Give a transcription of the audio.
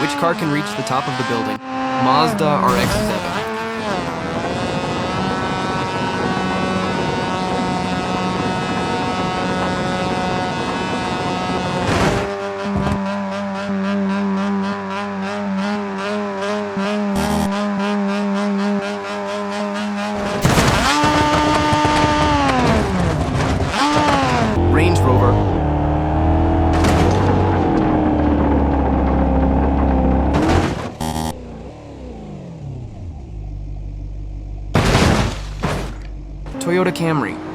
Which car can reach the top of the building? Mazda RX-7. Range Rover. Toyota Camry.